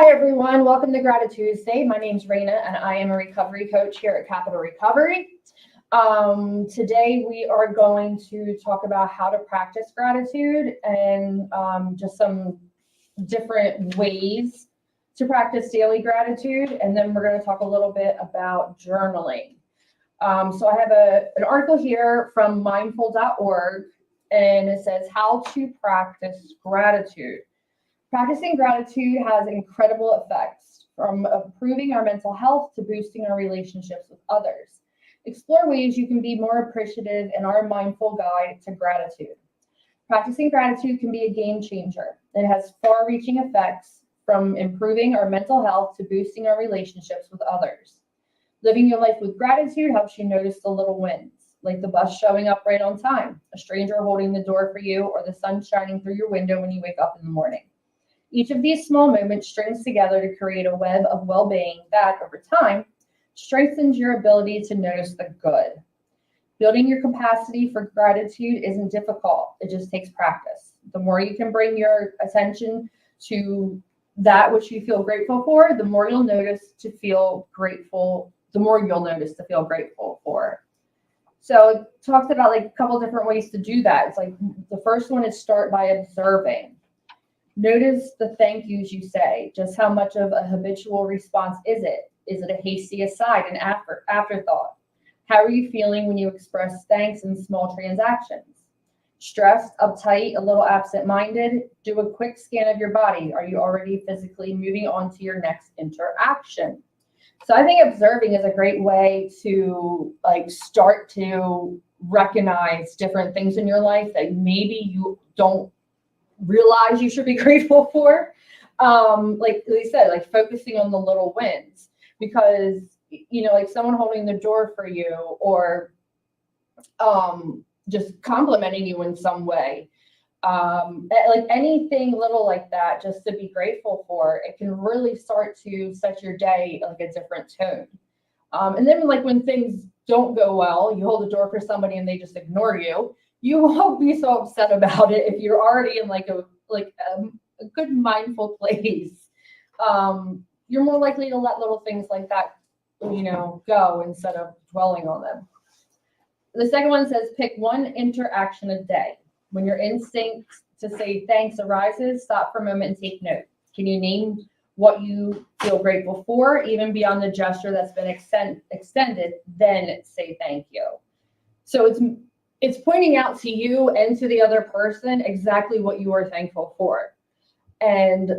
Hi, everyone. Welcome to Gratitude Tuesday. My name's Raina, and I am a recovery coach here at Capital Recovery. Today, we are going to talk about how to practice gratitude and just some different ways to practice daily gratitude. And then we're going to talk a little bit about journaling. So I have an article here from mindful.org, and it says how to practice gratitude. Practicing gratitude has incredible effects, from improving our mental health to boosting our relationships with others. Explore ways you can be more appreciative in our mindful guide to gratitude. Practicing gratitude can be a game changer. It has far-reaching effects, from improving our mental health to boosting our relationships with others. Living your life with gratitude helps you notice the little wins, like the bus showing up right on time, a stranger holding the door for you, or the sun shining through your window when you wake up in the morning. Each of these small moments strings together to create a web of well-being that, over time, strengthens your ability to notice the good. Building your capacity for gratitude isn't difficult. It just takes practice. The more you can bring your attention to that which you feel grateful for, the more you'll notice to feel grateful, for. So it talks about like a couple different ways to do that. It's like the first one is start by observing. Notice the thank yous you say. Just how much of a habitual response is it? Is it a hasty aside, an afterthought? How are you feeling when you express thanks in small transactions? Stressed, uptight, a little absent-minded? Do a quick scan of your body. Are you already physically moving on to your next interaction? So I think observing is a great way to start to recognize different things in your life that maybe you don't realize you should be grateful for. Like they said, like focusing on the little wins, because like someone holding the door for you, or just complimenting you in some way, like anything little like that, just to be grateful for, it can really start to set your day like a different tone. And then like when things don't go well, you hold the door for somebody and they just ignore you. You won't be so upset about it if you're already in a good mindful place. You're more likely to let little things like that, go instead of dwelling on them. The second one says pick one interaction a day. When your instinct to say thanks arises, stop for a moment and take note. Can you name what you feel grateful for, even beyond the gesture that's been extended? Then say thank you. So it's pointing out to you and to the other person exactly what you are thankful for. And,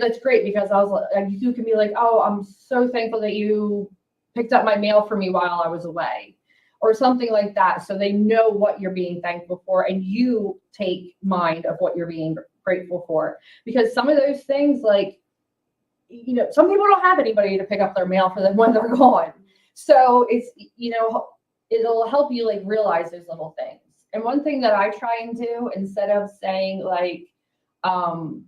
that's great, because I was like, you can be like, oh, I'm so thankful that you picked up my mail for me while I was away, or something like that. So they know what you're being thankful for, and you take mind of what you're being grateful for. Because some of those things, some people don't have anybody to pick up their mail for them when they're gone. So it's, it'll help you realize those little things. And one thing that I try and do, instead of saying I'm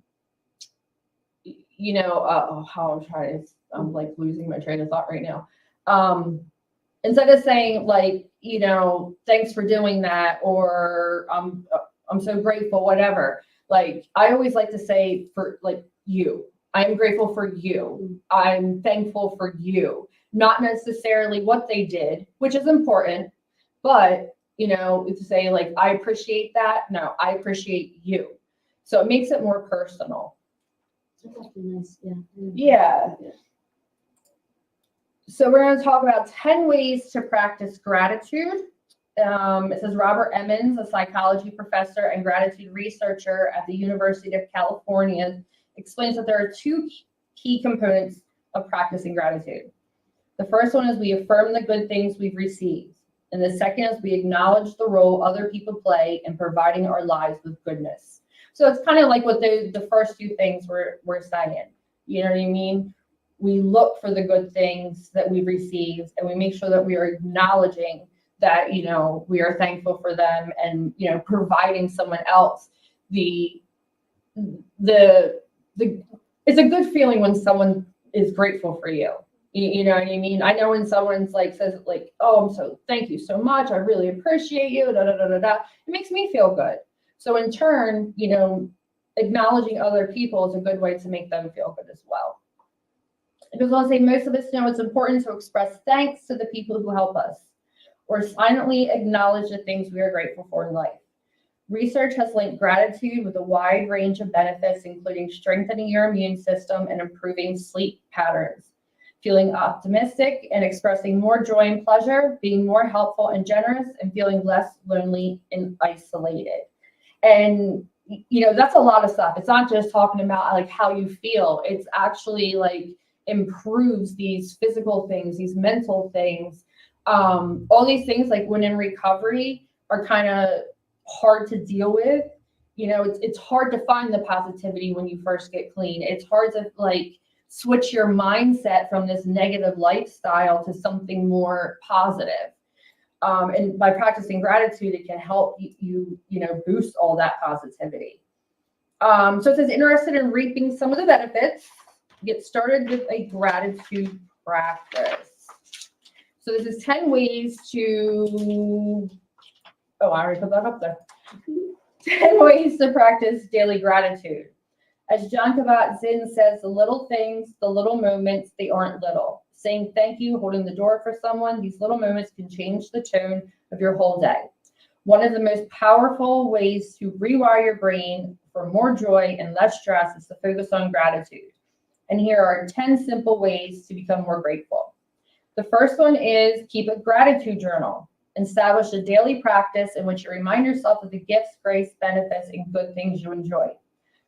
losing my train of thought right now. Instead of saying thanks for doing that, or I'm so grateful, whatever. I always like to say for you, I'm grateful for you. I'm thankful for you. Not necessarily what they did, which is important, but to say I appreciate that. No, I appreciate you. So it makes it more personal. Nice. Yeah. So we're going to talk about 10 ways to practice gratitude. It says Robert Emmons, a psychology professor and gratitude researcher at the University of California, explains that there are two key components of practicing gratitude. The first one is we affirm the good things we've received. And the second is we acknowledge the role other people play in providing our lives with goodness. So it's kind of like what the first two things we're saying. You know what I mean? We look for the good things that we've received, and we make sure that we are acknowledging that, we are thankful for them, and, providing someone else it's a good feeling when someone is grateful for you. You know what I mean? I know when someone's says oh, thank you so much. I really appreciate you. Da, da, da, da, da. It makes me feel good. So in turn, acknowledging other people is a good way to make them feel good as well. Because I'll say most of us know it's important to express thanks to the people who help us, or silently acknowledge the things we are grateful for in life. Research has linked gratitude with a wide range of benefits, including strengthening your immune system and improving sleep patterns, feeling optimistic and expressing more joy and pleasure, being more helpful and generous, and feeling less lonely and isolated. And that's a lot of stuff. It's not just talking about like how you feel. It's actually like improves these physical things, these mental things, all these things like when in recovery are kind of hard to deal with. It's hard to find the positivity when you first get clean. It's hard to like switch your mindset from this negative lifestyle to something more positive. And by practicing gratitude, it can help you boost all that positivity. So it says, interested in reaping some of the benefits, get started with a gratitude practice. So this is 10 ways to, I already put that up there. 10 ways to practice daily gratitude. As Jon Kabat-Zinn says, the little things, the little moments, they aren't little. Saying thank you, holding the door for someone, these little moments can change the tone of your whole day. One of the most powerful ways to rewire your brain for more joy and less stress is to focus on gratitude. And here are 10 simple ways to become more grateful. The first one is keep a gratitude journal. Establish a daily practice in which you remind yourself of the gifts, grace, benefits, and good things you enjoy.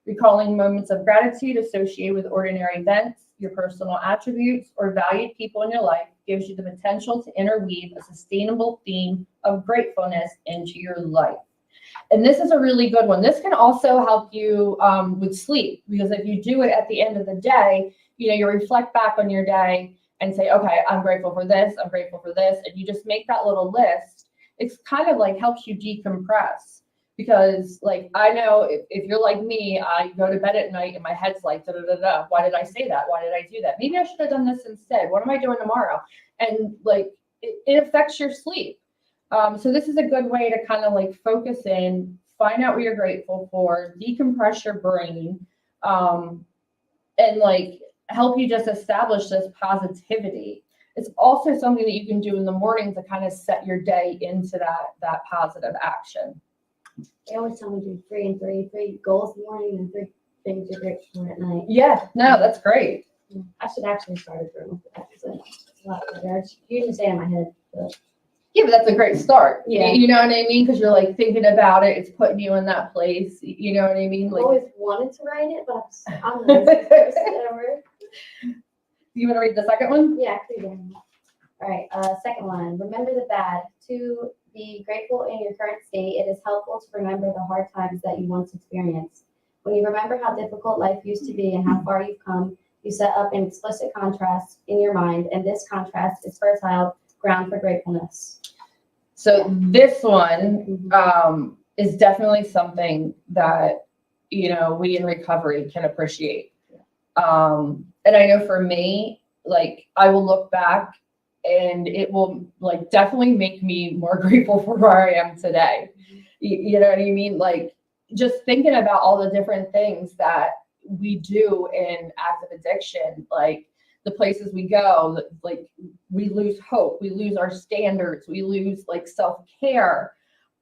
Recalling moments of gratitude associated with ordinary events, your personal attributes, or valued people in your life gives you the potential to interweave a sustainable theme of gratefulness into your life. And this is a really good one. This can also help you with sleep, because if you do it at the end of the day, you reflect back on your day and say, okay, I'm grateful for this, I'm grateful for this, and you just make that little list. It's kind of like helps you decompress. Because like, I know if you're like me, I go to bed at night and my head's like, da, da, da, da. Why did I say that? Why did I do that? Maybe I should have done this instead. What am I doing tomorrow? And like, it affects your sleep. So this is a good way to kind of like focus in, find out what you're grateful for, decompress your brain, and like help you just establish this positivity. It's also something that you can do in the morning to kind of set your day into that positive action. They always tell me to do 3 and 3, 3 goals in the morning and 3 things you're grateful for at night. Yeah, no, that's great. I should actually start a journal for that because it's a lot better. I usually say in my head, but Yeah, but that's a great start. Yeah. You know what I mean? Because you're like thinking about it. It's putting you in that place. You know what I mean? I've Like, always wanted to write it, but I'm a lazy person ever. you want to read the second one? Yeah, please. All right, second one. Remember the bad. To be grateful in your current state, it is helpful to remember the hard times that you once experienced. When you remember how difficult life used to be and how far you've come, you set up an explicit contrast in your mind, and this contrast is fertile ground for gratefulness. So this one is definitely something that, we in recovery can appreciate. And I know for me, like I will look back and it will like definitely make me more grateful for where I am today. You know what I mean? Like just thinking about all the different things that we do in active addiction, like the places we go, like we lose hope, we lose our standards, we lose like self-care.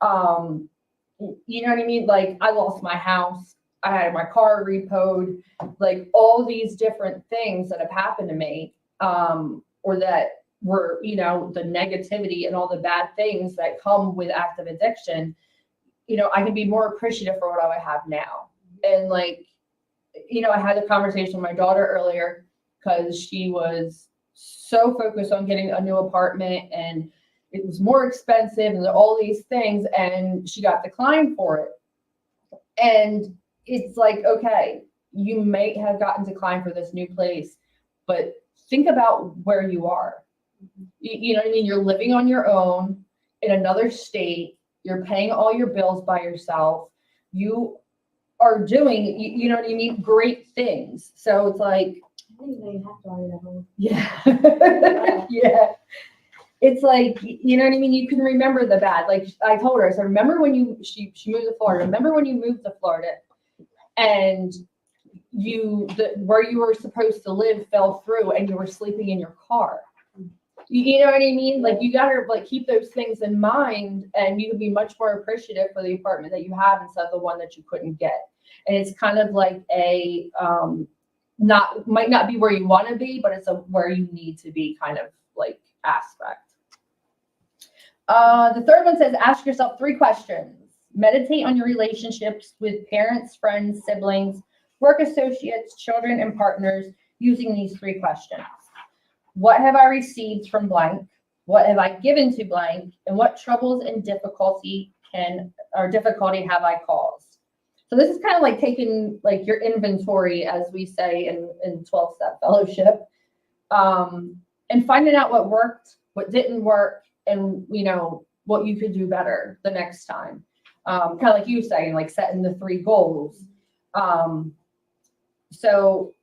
You know what I mean? Like I lost my house, I had my car repoed, like all these different things that have happened to me, or that were, the negativity and all the bad things that come with active addiction. I can be more appreciative for what I have now. And like, I had a conversation with my daughter earlier because she was so focused on getting a new apartment and it was more expensive and all these things, and she got declined for it. And it's like, okay, you may have gotten declined for this new place, but think about where you are. You know what I mean? You're living on your own in another state. You're paying all your bills by yourself. You are doing, you know what I mean? Great things. So it's like, I didn't know you have to order that whole. yeah. Yeah. It's like, you know what I mean? You can remember the bad. Like I told her, I said, remember when she moved to Florida. Remember when you moved to Florida? and where you were supposed to live fell through and you were sleeping in your car. You know what I mean? Like, you gotta like keep those things in mind, and you can be much more appreciative for the apartment that you have instead of the one that you couldn't get. And it's kind of like a might not be where you want to be, but it's where you need to be kind of like aspect. The third one says, ask yourself 3 questions. Meditate on your relationships with parents, friends, siblings, work associates, children, and partners using these 3 questions. What have I received from blank? What have I given to blank? And what troubles and difficulty have I caused? So this is kind of like taking like your inventory, as we say in 12-step fellowship, and finding out what worked, what didn't work, and what you could do better the next time. Kind of like you saying, like setting the 3 goals. So,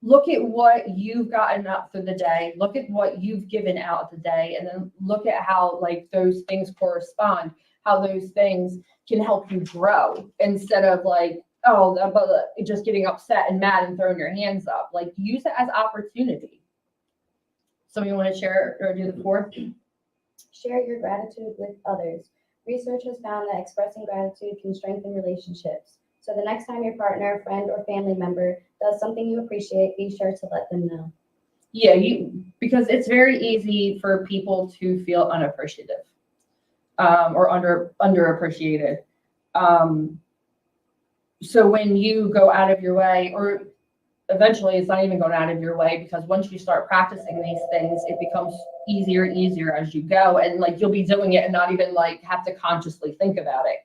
look at what you've gotten up through the day, look at what you've given out the day, and then look at how like those things correspond, how those things can help you grow instead of like, just getting upset and mad and throwing your hands up. Like, use it as opportunity. Somebody want to share or do the 4th? Share your gratitude with others. Research has found that expressing gratitude can strengthen relationships. So the next time your partner, friend, or family member does something you appreciate, be sure to let them know. Yeah, because it's very easy for people to feel unappreciative or underappreciated. So when you go out of your way, or eventually it's not even going out of your way, because once you start practicing these things, it becomes easier and easier as you go, and like you'll be doing it and not even like have to consciously think about it.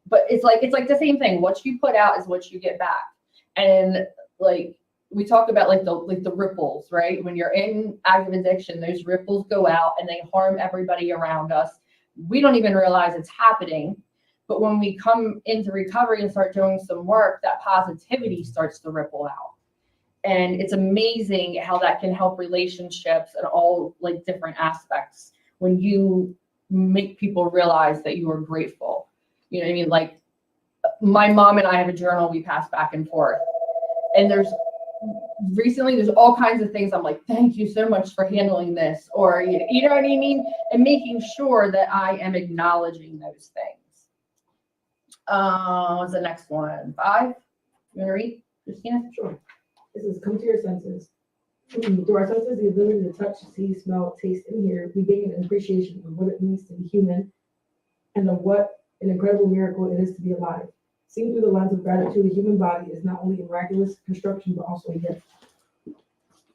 But it's like the same thing. What you put out is what you get back. And like we talk about like the ripples, right? When you're in active addiction, those ripples go out and they harm everybody around us. We don't even realize it's happening. But when we come into recovery and start doing some work, that positivity starts to ripple out. And it's amazing how that can help relationships and all like different aspects when you make people realize that you are grateful. You know what I mean? Like, my mom and I have a journal we pass back and forth. And there's all kinds of things I'm like, thank you so much for handling this. Or, you know what I mean? And making sure that I am acknowledging those things. What's the next one? 5? You want to read, Christina? Sure. This is come to your senses. Through our senses, the ability to touch, see, smell, taste, and hear, we gain an appreciation of what it means to be human and of what an incredible miracle it is to be alive. Seen through the lens of gratitude, the human body is not only a miraculous construction, but also a gift.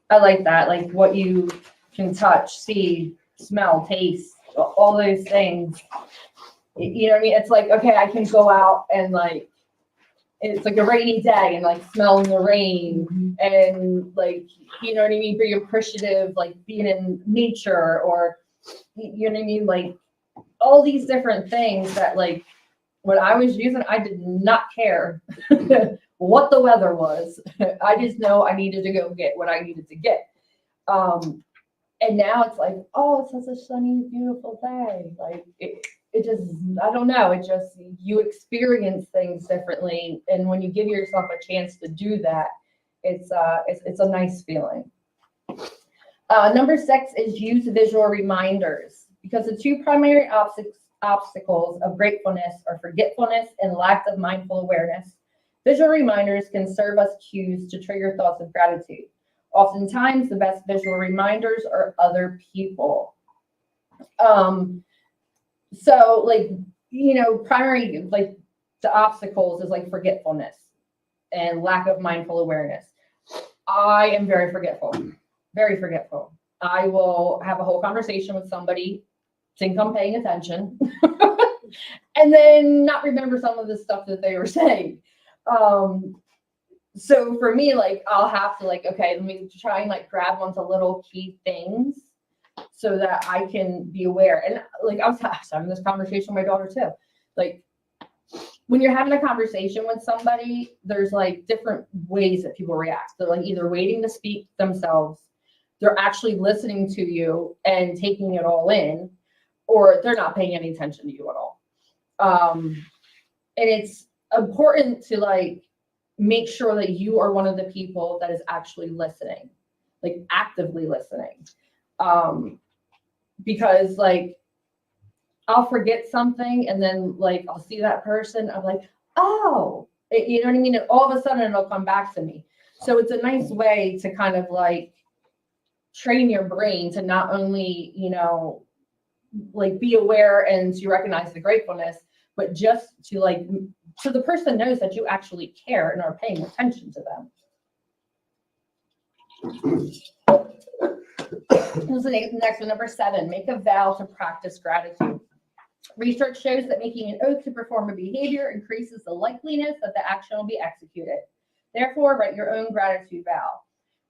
I like that. Like what you can touch, see, smell, taste, all those things. You know what I mean? It's like, okay, I can go out and like, it's like a rainy day and like smelling the rain and like, you know what I mean? Being appreciative, like being in nature, or, you know what I mean? Like all these different things that like, when I was using, I did not care what the weather was. I just know I needed to go get what I needed to get. And now it's like, oh, it's such a sunny, beautiful day. Like it just, I don't know. It just, you experience things differently. And when you give yourself a chance to do that, it's a nice feeling. Number 6 is use visual reminders, because the 2 primary obstacles of gratefulness are forgetfulness and lack of mindful awareness. Visual reminders can serve as cues to trigger thoughts of gratitude. Oftentimes, the best visual reminders are other people. So like, primary, like the obstacles is like forgetfulness and lack of mindful awareness. I am very forgetful, very forgetful. I will have a whole conversation with somebody, think I'm paying attention, and then not remember some of the stuff that they were saying. So for me, like, I'll have to like, okay, let me try and like grab onto little key things so that I can be aware. And like, I was having this conversation with my daughter too. Like, when you're having a conversation with somebody, there's like different ways that people react. They're like either waiting to speak themselves, they're actually listening to you and taking it all in, or they're not paying any attention to you at all. And it's important to like make sure that you are one of the people that is actually listening, like actively listening. Because like I'll forget something and then like I'll see that person, I'm like, oh, you know what I mean? And all of a sudden it'll come back to me. So it's a nice way to kind of like train your brain to not only, you know, like be aware and to recognize the gratefulness, but just to like, so the person knows that you actually care and are paying attention to them. This is the next one, number 7, make a vow to practice gratitude. Research shows that making an oath to perform a behavior increases the likeliness that the action will be executed. Therefore, write your own gratitude vow,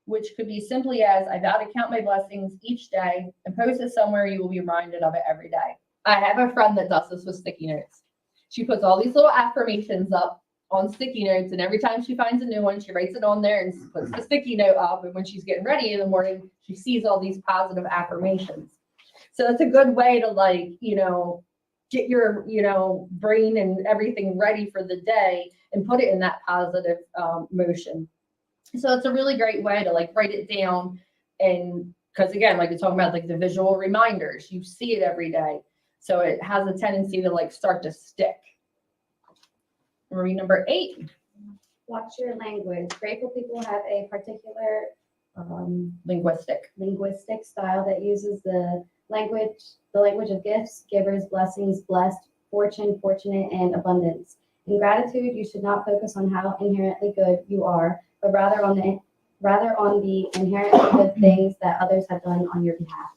which could be simply as, I vow to count my blessings each day, and post it somewhere you will be reminded of it every day. I have a friend that does this with sticky notes. She puts all these little affirmations up on sticky notes, and every time she finds a new one, she writes it on there and puts the sticky note up, and when she's getting ready in the morning, she sees all these positive affirmations. So it's a good way to like, you know, get your, you know, brain and everything ready for the day and put it in that positive motion. So it's a really great way to like write it down. And because again, like you're talking about like the visual reminders, you see it every day. So it has a tendency to like start to stick. Marie, number 8. Watch your language. Grateful people have a particular Linguistic style that uses the language of gifts, givers, blessings, blessed, fortune, fortunate, and abundance. In gratitude, you should not focus on how inherently good you are, but rather on the inherently good things that others have done on your behalf.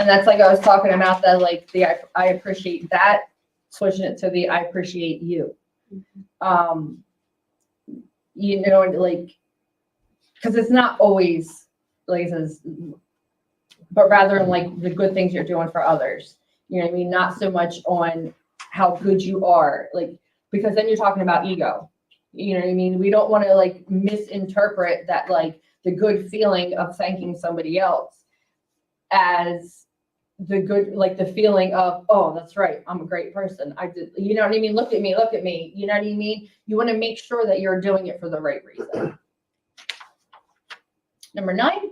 And that's like I was talking about that, like the I appreciate that, switching it to the I appreciate you. Mm-hmm. You know, like, because it's not always like it says, but rather in like the good things you're doing for others. You know what I mean? Not so much on how good you are, like, because then you're talking about ego. You know what I mean? We don't want to like misinterpret that, like the good feeling of thanking somebody else as the good, like the feeling of, oh, that's right, I'm a great person. I did, you know what I mean? Look at me. You know what I mean? You want to make sure that you're doing it for the right reason. Number 9.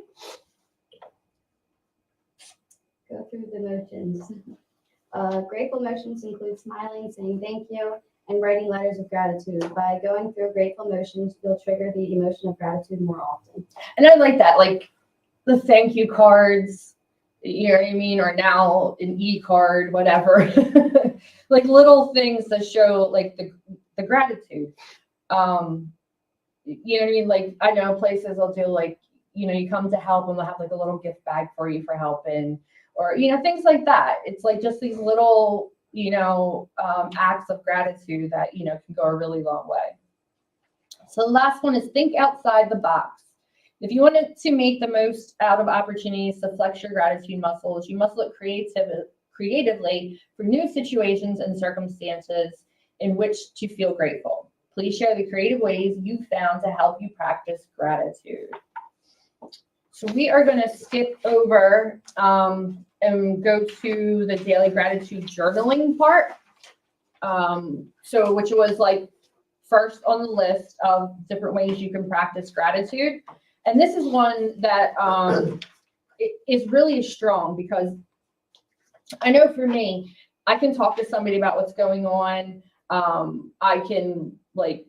Go through the motions. Grateful motions include smiling, saying thank you, and writing letters of gratitude. By going through grateful motions, you'll trigger the emotion of gratitude more often. And I like that, like the thank you cards, you know what I mean? Or now an e-card, whatever. Like little things that show like the gratitude. You know what I mean? Like I know places will do like, you know, you come to help and they'll have like a little gift bag for you for helping, or, you know, things like that. It's like just these little, you know, acts of gratitude that, you know, can go a really long way. So the last one is think outside the box. If you want to make the most out of opportunities to flex your gratitude muscles, you must look creatively for new situations and circumstances in which to feel grateful. Please share the creative ways you found to help you practice gratitude. So we are going to skip over and go to the daily gratitude journaling part. So which was like first on the list of different ways you can practice gratitude. And this is one that is really strong because I know for me, I can talk to somebody about what's going on. I can like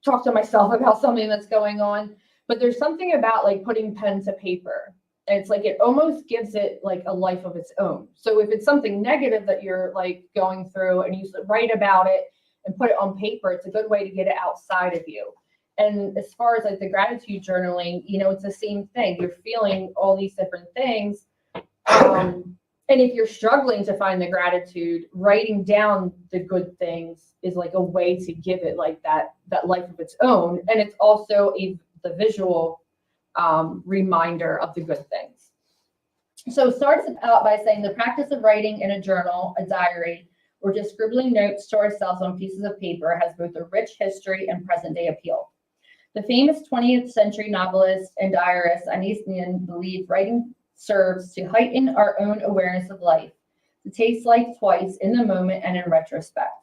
talk to myself about something that's going on, but there's something about like putting pen to paper. And it's like, it almost gives it like a life of its own. So if it's something negative that you're like going through and you write about it and put it on paper, it's a good way to get it outside of you. And as far as like the gratitude journaling, you know, it's the same thing. You're feeling all these different things. And if you're struggling to find the gratitude, writing down the good things is like a way to give it like that life of its own. And it's also the visual reminder of the good things. So it starts out by saying the practice of writing in a journal, a diary, or just scribbling notes to ourselves on pieces of paper has both a rich history and present day appeal. The famous 20th century novelist and diarist Anais Nin believed writing serves to heighten our own awareness of life, to taste life twice in the moment and in retrospect.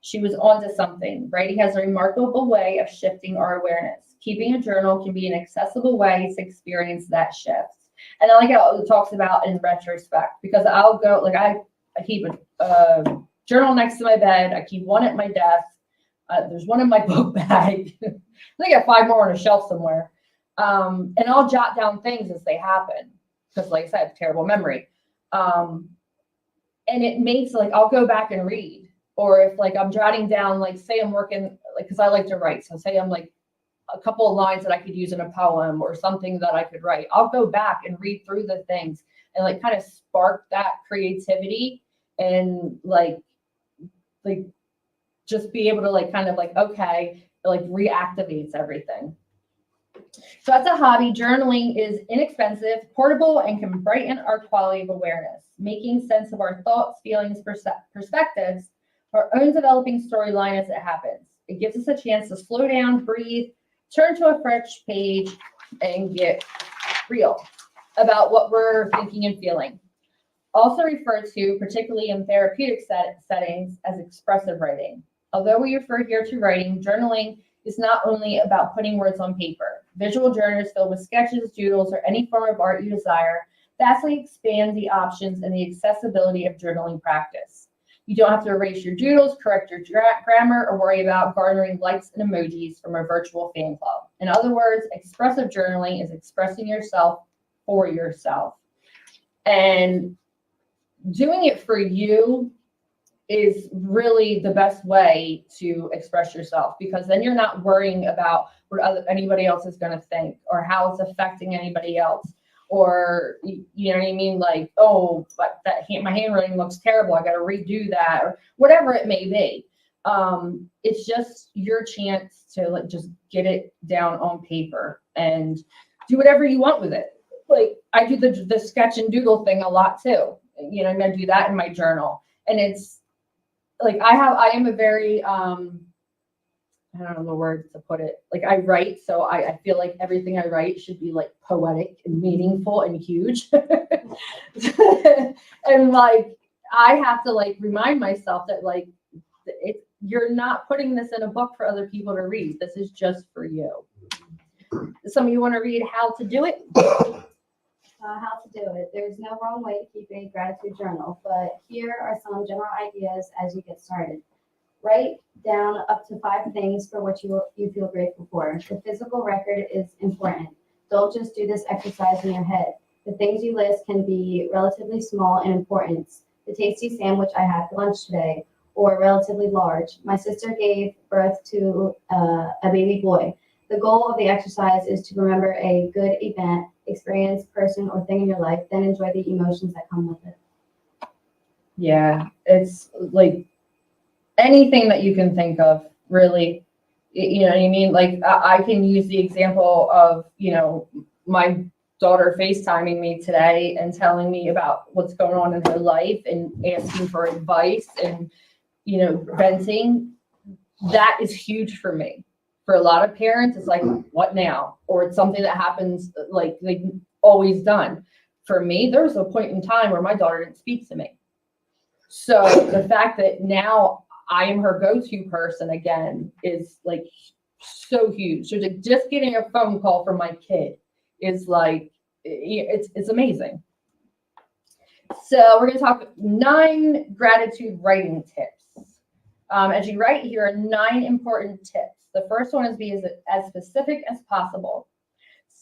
She was onto something. Writing has a remarkable way of shifting our awareness. Keeping a journal can be an accessible way to experience that shift. And I like how it talks about in retrospect, because I'll go, like I keep a journal next to my bed. I keep one at my desk. There's one in my book bag. I think I got 5 more on a shelf somewhere. And I'll jot down things as they happen, because like I said, I have terrible memory. And it makes, like, I'll go back and read. Or if like I'm jotting down, like say I'm working, like, because I like to write. So say I'm like a couple of lines that I could use in a poem or something that I could write. I'll go back and read through the things and like kind of spark that creativity and like just be able to like kind of like, okay, it like reactivates everything. So that's a hobby. Journaling is inexpensive, portable, and can brighten our quality of awareness, making sense of our thoughts, feelings, perspectives, our own developing storyline as it happens. It gives us a chance to slow down, breathe, turn to a fresh page, and get real about what we're thinking and feeling. Also referred to, particularly in therapeutic settings, as expressive writing. Although we refer here to writing, journaling is not only about putting words on paper. Visual journals filled with sketches, doodles, or any form of art you desire vastly expand the options and the accessibility of journaling practice. You don't have to erase your doodles, correct your grammar, or worry about garnering likes and emojis from a virtual fan club. In other words, expressive journaling is expressing yourself for yourself. And doing it for you is really the best way to express yourself, because then you're not worrying about what anybody else is going to think or how it's affecting anybody else. Or, you know what I mean? Like, oh, but my handwriting looks terrible. I got to redo that, or whatever it may be. It's just your chance to like just get it down on paper and do whatever you want with it. Like I do the sketch and doodle thing a lot too. You know, I'm gonna do that in my journal, and it's like I am a very I don't know the word to put it. Like I write, so I feel like everything I write should be like poetic and meaningful and huge. And like I have to like remind myself that like you're not putting this in a book for other people to read. This is just for you. Some of you want to read how to do it? How to do it. There's no wrong way to keep a gratitude journal, but here are some general ideas as you get started. Write down up to 5 things for which you feel grateful for. The physical record is important. Don't just do this exercise in your head. The things you list can be relatively small in importance. The tasty sandwich I had for lunch today, or relatively large. My sister gave birth to a baby boy. The goal of the exercise is to remember a good event, experience, person, or thing in your life, then enjoy the emotions that come with it. Yeah, it's like anything that you can think of, really. You know what I mean? Like I can use the example of, you know, my daughter FaceTiming me today and telling me about what's going on in her life and asking for advice and, you know, venting. That is huge for me. For a lot of parents, it's like, what now? Or it's something that happens like they've always done. For me, there was a point in time where my daughter didn't speak to me. So the fact that now I am her go-to person again is like so huge. So just getting a phone call from my kid is like, it's amazing. So we're going to talk 9 gratitude writing tips. As you write, here are 9 important tips. The first one is be as specific as possible.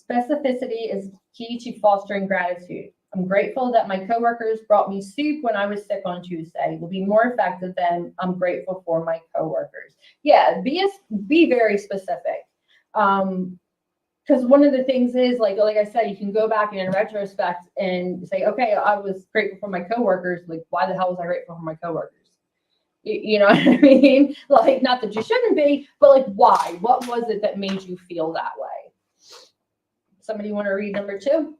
Specificity is key to fostering gratitude. I'm grateful that my coworkers brought me soup when I was sick on Tuesday. Will be more effective than I'm grateful for my coworkers. Yeah, be very specific. Because one of the things is like I said, you can go back and in retrospect and say, okay, I was grateful for my coworkers. Like, why the hell was I grateful for my coworkers? You know what I mean? Like, not that you shouldn't be, but like, why? What was it that made you feel that way? Somebody want to read number 2?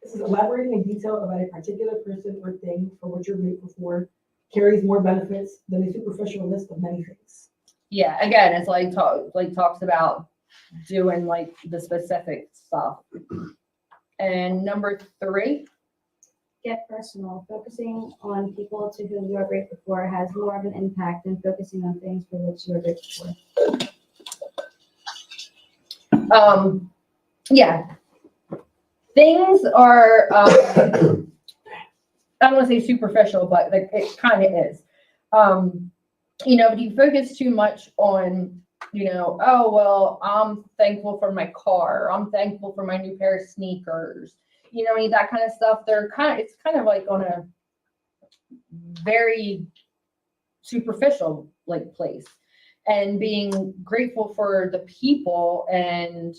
This is elaborating in detail about a particular person or thing for which you're grateful for carries more benefits than a superficial list of many things. Yeah, again, it's like talks about doing like the specific stuff. And number 3. Get personal. Focusing on people to whom you are grateful for has more of an impact than focusing on things for which you are grateful for. Yeah. Things are, I don't want to say superficial, but like it kind of is. If you focus too much on, oh, well, I'm thankful for my car, or I'm thankful for my new pair of sneakers, that kind of stuff, it's kind of like on a very superficial like place, and being grateful for the people and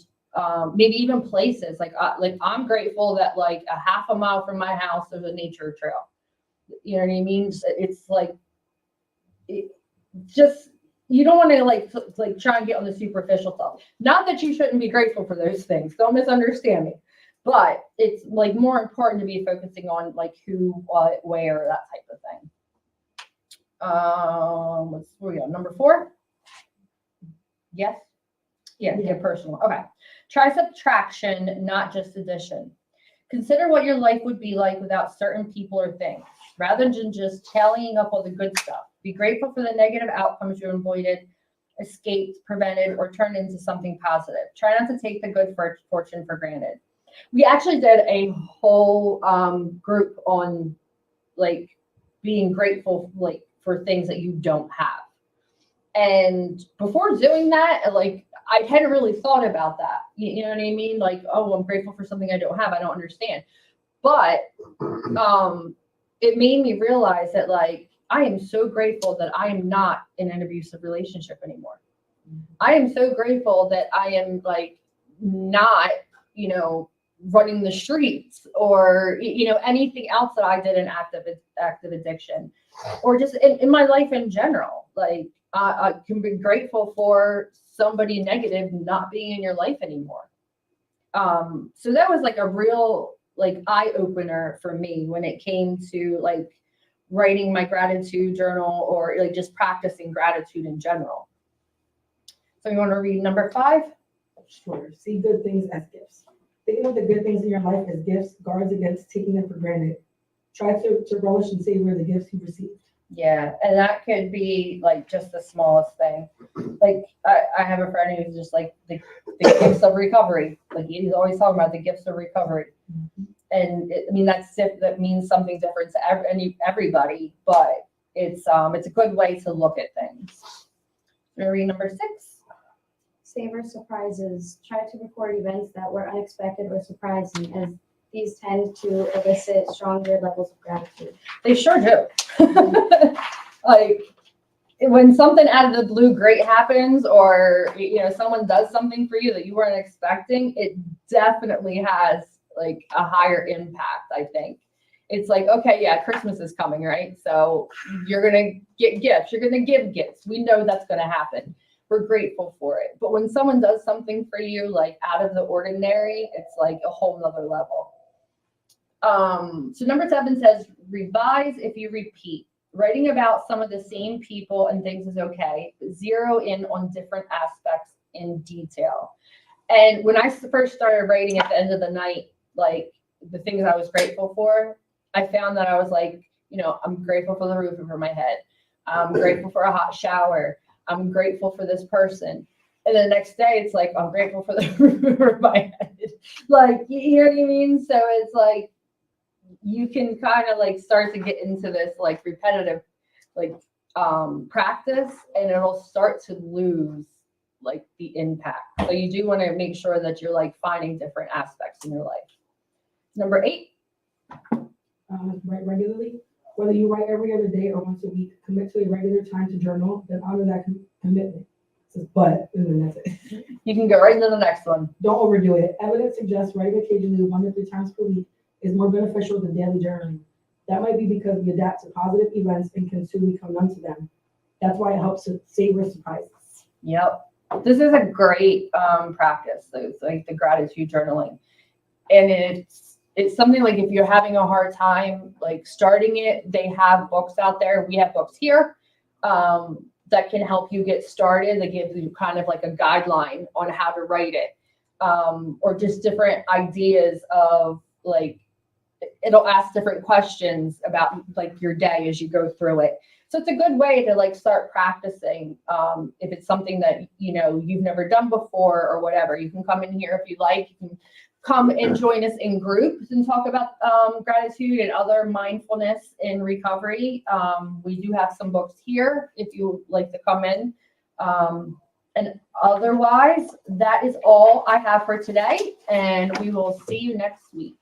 maybe even places like I'm grateful that like a half a mile from my house there's a nature trail. You know what I mean? It's like just you don't want to like try and get on the superficial stuff. Not that you shouldn't be grateful for those things. Don't misunderstand me. But it's like more important to be focusing on like who, what, where, that type of thing. Where we go? Number 4. Yes. Yeah, get personal. Okay. Try subtraction, not just addition. Consider what your life would be like without certain people or things, rather than just tallying up all the good stuff. Be grateful for the negative outcomes you avoided, escaped, prevented, or turned into something positive. Try not to take the good fortune for granted. We actually did a whole group on like being grateful like for things that you don't have. And before doing that, like I hadn't really thought about that. You know what I mean? Like, oh, I'm grateful for something I don't have. I don't understand. But it made me realize that like I am so grateful that I am not in an abusive relationship anymore. I am so grateful that I am like not, running the streets or, anything else that I did in active addiction or just in my life in general. Like I can be grateful for somebody negative not being in your life anymore. So that was like a real like eye opener for me when it came to like writing my gratitude journal or like just practicing gratitude in general. So you want to read number 5? Sure. See good things as gifts. Thinking of the good things in your life as gifts guards against taking them for granted. Try to relish and savor the gifts you received. Yeah, and that could be like just the smallest thing. Like I have a friend who's just like the gifts of recovery. Like he's always talking about the gifts of recovery. Mm-hmm. And that means something different to everybody, but it's a good way to look at things. Read number 6. Savor surprises. Try to record events that were unexpected or surprising, as these tend to elicit stronger levels of gratitude. They sure do. Like when something out of the blue great happens, or someone does something for you that you weren't expecting, it definitely has like a higher impact. I think it's like, okay, yeah, Christmas is coming, right? So you're gonna get gifts, you're gonna give gifts. We know that's gonna happen. We're grateful for it. But when someone does something for you like out of the ordinary, it's like a whole nother level. So number 7 says, revise if you repeat. Writing about some of the same people and things is okay. Zero in on different aspects in detail. And when I first started writing at the end of the night, like the things I was grateful for, I found that I was like, I'm grateful for the roof over my head. I'm grateful for a hot shower. I'm grateful for this person. And the next day it's like, I'm grateful for the roof over my head. Like, you know what I mean? So it's like, you can kind of like start to get into this like repetitive, like practice, and it'll start to lose like the impact. So you do want to make sure that you're like finding different aspects in your life. Number 8. Write regularly. Whether you write every other day or once a week, commit to a regular time to journal, then honor that commitment. It says, but, and then that's it. You can go right into the next one. Don't overdo it. Evidence suggests writing occasionally 1 to 3 times per week is more beneficial than daily journaling. That might be because we adapt to positive events and can soon become numb to them. That's why it helps to savor surprises. Yep. This is a great practice. So it's like the gratitude journaling. And it's something like if you're having a hard time like starting it, they have books out there. We have books here that can help you get started. They give you kind of like a guideline on how to write it, or just different ideas of like it'll ask different questions about like your day as you go through it. So it's a good way to like start practicing. If it's something that, you know, you've never done before or whatever, you can come in here if you like. You can come and join us in groups and talk about gratitude and other mindfulness in recovery. We do have some books here if you would like to come in. And otherwise, that is all I have for today, and we will see you next week.